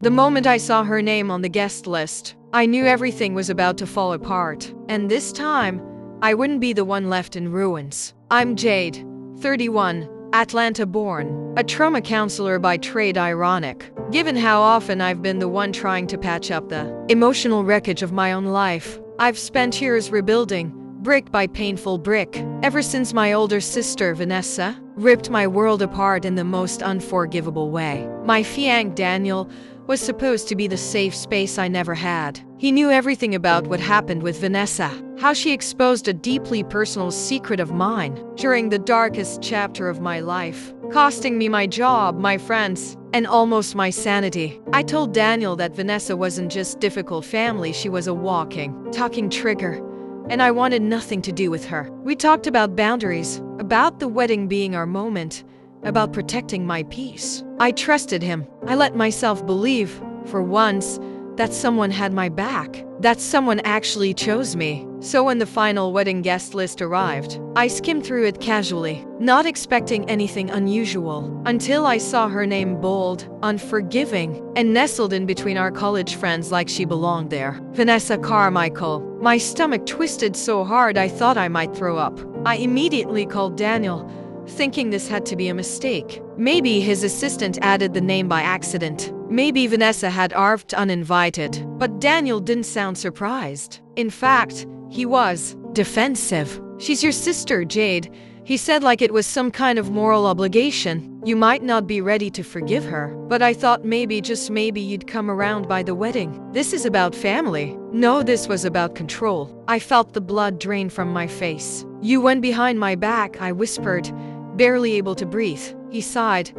The moment I saw her name on the guest list, I knew everything was about to fall apart. And this time, I wouldn't be the one left in ruins. I'm Jade, 31, Atlanta-born, a trauma counselor by trade. Ironic, given how often I've been the one trying to patch up the emotional wreckage of my own life. I've spent years rebuilding, brick by painful brick, ever since my older sister, Vanessa, ripped my world apart in the most unforgivable way. My fiancé, Daniel, was supposed to be the safe space I never had. He knew everything about what happened with Vanessa, how she exposed a deeply personal secret of mine during the darkest chapter of my life, costing me my job, my friends, and almost my sanity. I told Daniel that Vanessa wasn't just difficult family, she was a walking, talking trigger, and I wanted nothing to do with her. We talked about boundaries, about the wedding being our moment, about protecting my peace. I trusted him. I let myself believe, for once, that someone had my back, that someone actually chose me. So when the final wedding guest list arrived, I skimmed through it casually, not expecting anything unusual, until I saw her name bold, unforgiving, and nestled in between our college friends like she belonged there. Vanessa Carmichael. My stomach twisted so hard I thought I might throw up. I immediately called Daniel, thinking this had to be a mistake. Maybe his assistant added the name by accident. Maybe Vanessa had arrived uninvited. But Daniel didn't sound surprised. In fact, he was defensive. "She's your sister, Jade," he said, like it was some kind of moral obligation. "You might not be ready to forgive her, but I thought maybe, just maybe, you'd come around by the wedding. This is about family." No, this was about control. I felt the blood drain from my face. "You went behind my back," I whispered, barely able to breathe. He sighed.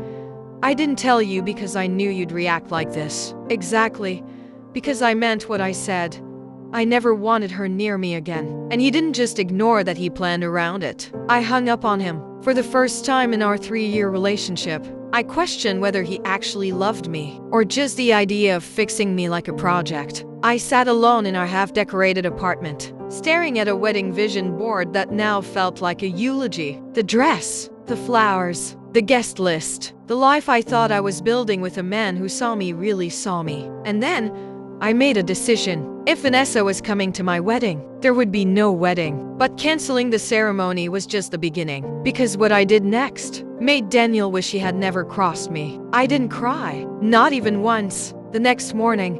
"I didn't tell you because I knew you'd react like this." "Exactly. Because I meant what I said. I never wanted her near me again." And he didn't just ignore that, he planned around it. I hung up on him. For the first time in our 3-year relationship, I questioned whether he actually loved me, or just the idea of fixing me like a project. I sat alone in our half-decorated apartment, staring at a wedding vision board that now felt like a eulogy. The dress, the flowers, the guest list, the life I thought I was building with a man who saw me, really saw me. And then, I made a decision. If Vanessa was coming to my wedding, there would be no wedding. But canceling the ceremony was just the beginning, because what I did next made Daniel wish he had never crossed me. I didn't cry, not even once. The next morning,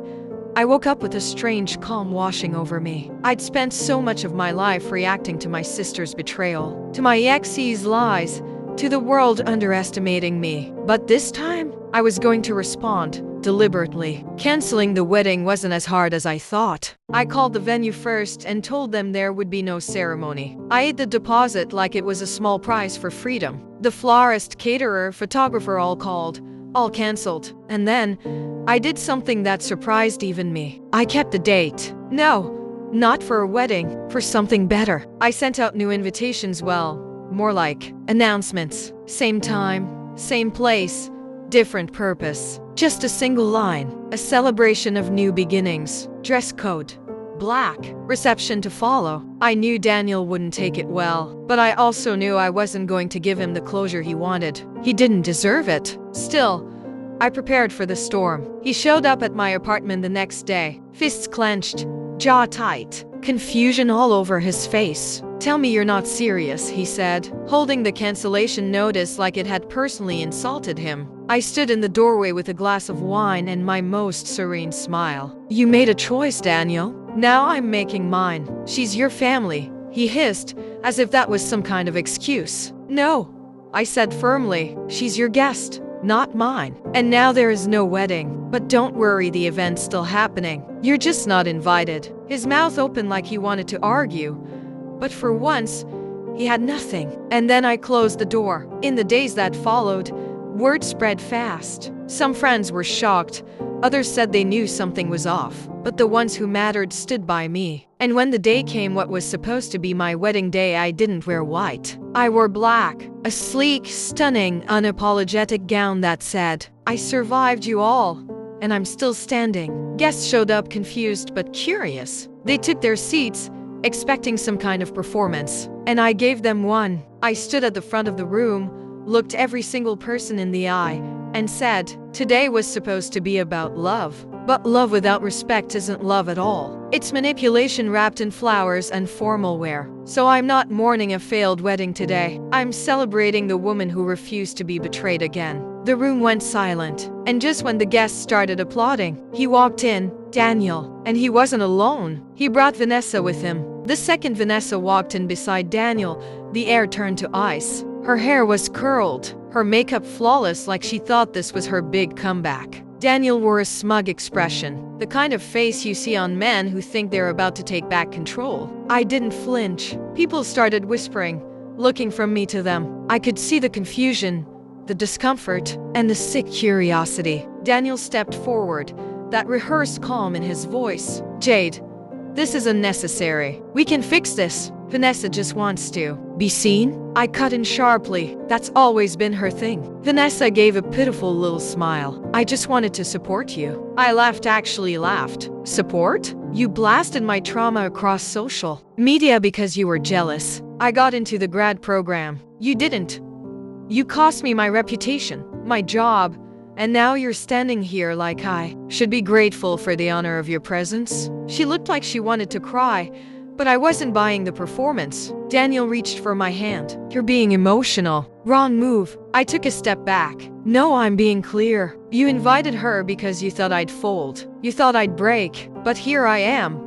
I woke up with a strange calm washing over me. I'd spent so much of my life reacting to my sister's betrayal, to my ex's lies, to the world underestimating me. But this time, I was going to respond deliberately. Canceling the wedding wasn't as hard as I thought. I called the venue first and told them there would be no ceremony. I ate the deposit like it was a small prize for freedom. The florist, caterer, photographer, all called, all canceled. And then, I did something that surprised even me. I kept the date. No, not for a wedding, for something better. I sent out new invitations, well, more like announcements. Same time, same place, different purpose. Just a single line. A celebration of new beginnings. Dress code. Black. Reception to follow. I knew Daniel wouldn't take it well, but I also knew I wasn't going to give him the closure he wanted. He didn't deserve it. Still, I prepared for the storm. He showed up at my apartment the next day, fists clenched, jaw tight, confusion all over his face. "Tell me you're not serious," he said, holding the cancellation notice like it had personally insulted him. I stood in the doorway with a glass of wine and my most serene smile. "You made a choice, Daniel. Now I'm making mine. She's your family," he hissed, as if that was some kind of excuse. "No," I said firmly. "She's your guest, not mine. And now there is no wedding. But don't worry, the event's still happening. You're just not invited." His mouth opened like he wanted to argue, but for once, he had nothing. And then I closed the door. In the days that followed, word spread fast. Some friends were shocked. Others said they knew something was off. But the ones who mattered stood by me. And when the day came, what was supposed to be my wedding day, I didn't wear white. I wore black. A sleek, stunning, unapologetic gown that said, "I survived you all, and I'm still standing." Guests showed up confused but curious. They took their seats, expecting some kind of performance. And I gave them one. I stood at the front of the room, looked every single person in the eye, and said, "Today was supposed to be about love. But love without respect isn't love at all. It's manipulation wrapped in flowers and formal wear. So I'm not mourning a failed wedding today. I'm celebrating the woman who refused to be betrayed again." The room went silent, and just when the guests started applauding, he walked in, Daniel. And he wasn't alone. He brought Vanessa with him. The second Vanessa walked in beside Daniel, the air turned to ice. Her hair was curled, her makeup flawless, like she thought this was her big comeback. Daniel wore a smug expression, the kind of face you see on men who think they're about to take back control. I didn't flinch. People started whispering, looking from me to them. I could see the confusion, the discomfort, and the sick curiosity. Daniel stepped forward, that rehearsed calm in his voice. "Jade, this is unnecessary. We can fix this. Vanessa just wants to be seen." I cut in sharply. That's always been her thing. Vanessa gave a pitiful little smile. "I just wanted to support you." I laughed, actually laughed. "Support? You blasted my trauma across social media because you were jealous. I got into the grad program. You didn't. You cost me my reputation, my job, and now you're standing here like I should be grateful for the honor of your presence." She looked like she wanted to cry, but I wasn't buying the performance. Daniel reached for my hand. "You're being emotional." Wrong move. I took a step back. "No, I'm being clear. You invited her because you thought I'd fold. You thought I'd break. But here I am,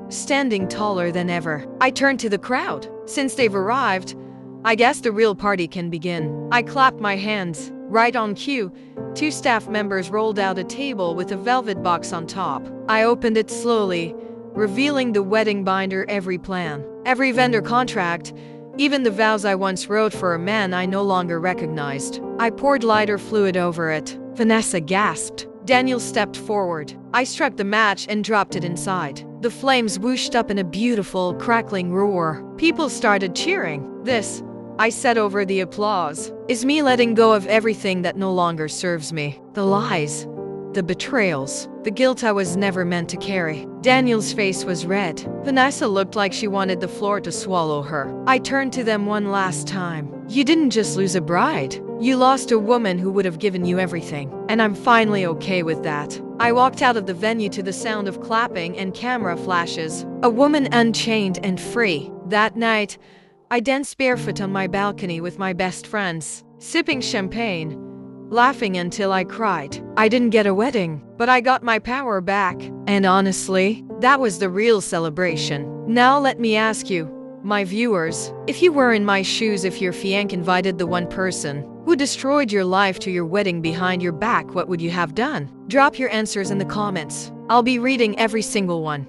standing taller than ever." I turned to the crowd. "Since they've arrived, I guess the real party can begin." I clapped my hands. Right on cue, 2 staff members rolled out a table with a velvet box on top. I opened it slowly, revealing the wedding binder, every plan, every vendor contract, even the vows I once wrote for a man I no longer recognized. I poured lighter fluid over it. Vanessa gasped. Daniel stepped forward. I struck the match and dropped it inside. The flames whooshed up in a beautiful, crackling roar. People started cheering. "This," I said over the applause, "is me letting go of everything that no longer serves me. The lies, the betrayals, the guilt I was never meant to carry." Daniel's face was red. Vanessa looked like she wanted the floor to swallow her. I turned to them one last time. "You didn't just lose a bride. You lost a woman who would have given you everything. And I'm finally okay with that." I walked out of the venue to the sound of clapping and camera flashes. A woman unchained and free. That night, I danced barefoot on my balcony with my best friends, sipping champagne, laughing until I cried. I didn't get a wedding, but I got my power back. And honestly, that was the real celebration. Now let me ask you, my viewers, if you were in my shoes, if your fiancé invited the one person who destroyed your life to your wedding behind your back, what would you have done? Drop your answers in the comments. I'll be reading every single one.